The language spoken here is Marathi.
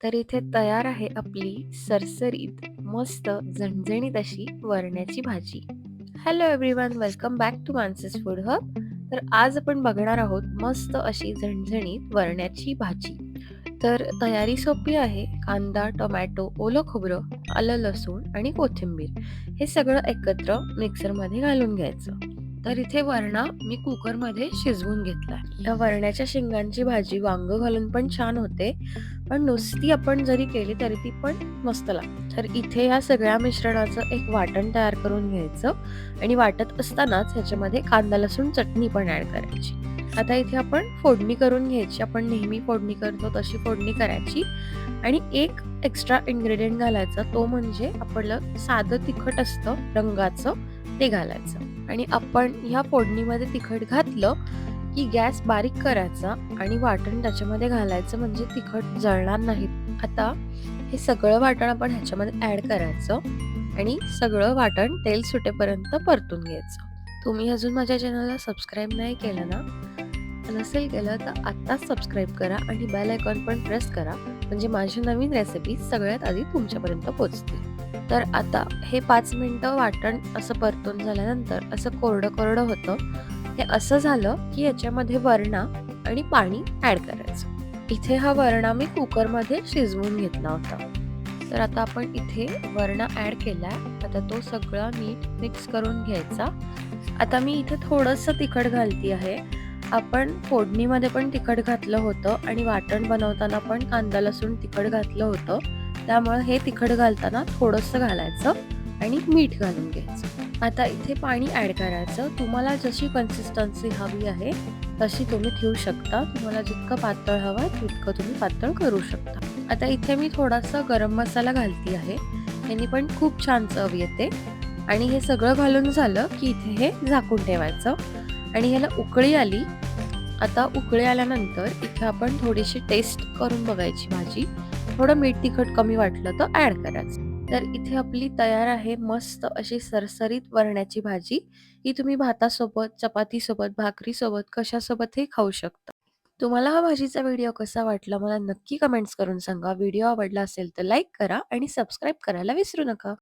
तर इथे तयार आहे आपली सरसरीत, मस्त झणझणीत अशी वरण्याची भाजी. Hello everyone, welcome back to Mansi's food hub. तर आज आपण बघणार आहोत मस्त अशी झणझणीत वरण्याची भाजी. तर तयारी सोपी आहे. कांदा, टोमॅटो, ओलं खोबरं, आलं, लसूण आणि कोथिंबीर हे सगळं एकत्र मिक्सरमध्ये घालून घ्यायचं. तर इथे वरणा मी कुकरमध्ये शिजवून घेतलाय. या वरण्याच्या शेंगांची भाजी वांग घालून पण छान होते, पण नुसती आपण जरी केली तरी ती पण मस्त लागते. तर इथे या सगळ्या मिश्रणाचं एक वाटण तयार करून घ्यायचं आणि वाटत असतानाच ह्याच्यामध्ये कांदा लसूण चटणी पण ऍड करायची. आता इथे आपण फोडणी करून घ्यायची. आपण नेहमी फोडणी करतो तशी फोडणी करायची आणि एक एक्स्ट्रा इन्ग्रेडियंट घालायचा, तो म्हणजे आपलं साधं तिखट असतं रंगाचं, ते घालायचं. आणि आपण ह्या फोडणीमध्ये तिखट घातलं की गॅस बारीक करायचा आणि वाटण त्याच्यामध्ये घालायचं, म्हणजे तिखट जळणार नाहीत. आता हे सगळं वाटण आपण ह्याच्यामध्ये ऍड करायचं आणि सगळं वाटण तेल सुटेपर्यंत परतून घ्यायचं. तुम्ही अजून माझ्या चॅनलला सबस्क्राईब नाही केलं ना, नसेल केलं तर आत्ताच सबस्क्राईब करा आणि बेल आयकॉन पण प्रेस करा, म्हणजे माझी नवीन रेसिपी सगळ्यात आधी तुमच्यापर्यंत पोहोचतील. तर आता हे 5 मिनिटं वाटण असं परतून झाल्यानंतर असं कोरडं कोरडं होतं. हे असं झालं की याच्यामध्ये वरणा आणि पाणी ऍड करायचं. इथे हा वरणा मी कुकरमध्ये शिजवून घेतला होता. तर आता आपण इथे वरणा ऍड केलाय. आता तो सगळा नीट मिक्स करून घ्यायचा. आता मी इथे थोडंसं तिखट घालती आहे. आपण फोडणीमध्ये पण तिखट घातलं होतं आणि वाटण बनवताना पण कांदा लसूण तिखट घातलं होतं. त्यामुळे हे तिखट घालताना थोडंसं घालायचं आणि मीठ घालून घ्यायचं. आता इथे पाणी ऍड करायचं. तुम्हाला जशी कन्सिस्टन्सी हवी आहे तशी तुम्ही ठेवू शकता. तुम्हाला जितकं पातळ हवं आहे तितकं तुम्ही पातळ करू शकता. आता इथे मी थोडासा गरम मसाला घालती आहे. याने पण खूप छान चव येते. आणि हे सगळं घालून झालं की इथे हे झाकून ठेवायचं आणि ह्याला उकळी आली. आता उकळी आल्यानंतर इथे आपण थोडीशी टेस्ट करून बघायची भाजी. थोडं मीठ तिखट कमी वाटलं तर ऍड करायचं. तर इथे आपली तयार आहे मस्त अशी सरसरीत वरण्याची भाजी. ही तुम्ही भातासोबत, चपातीसोबत, भाकरीसोबत कशासोबतही खाऊ शकता. तुम्हाला हा भाजीचा व्हिडिओ कसा वाटला मला नक्की कमेंट्स करून सांगा. व्हिडिओ आवडला असेल तर लाईक करा आणि सबस्क्राईब करायला विसरू नका.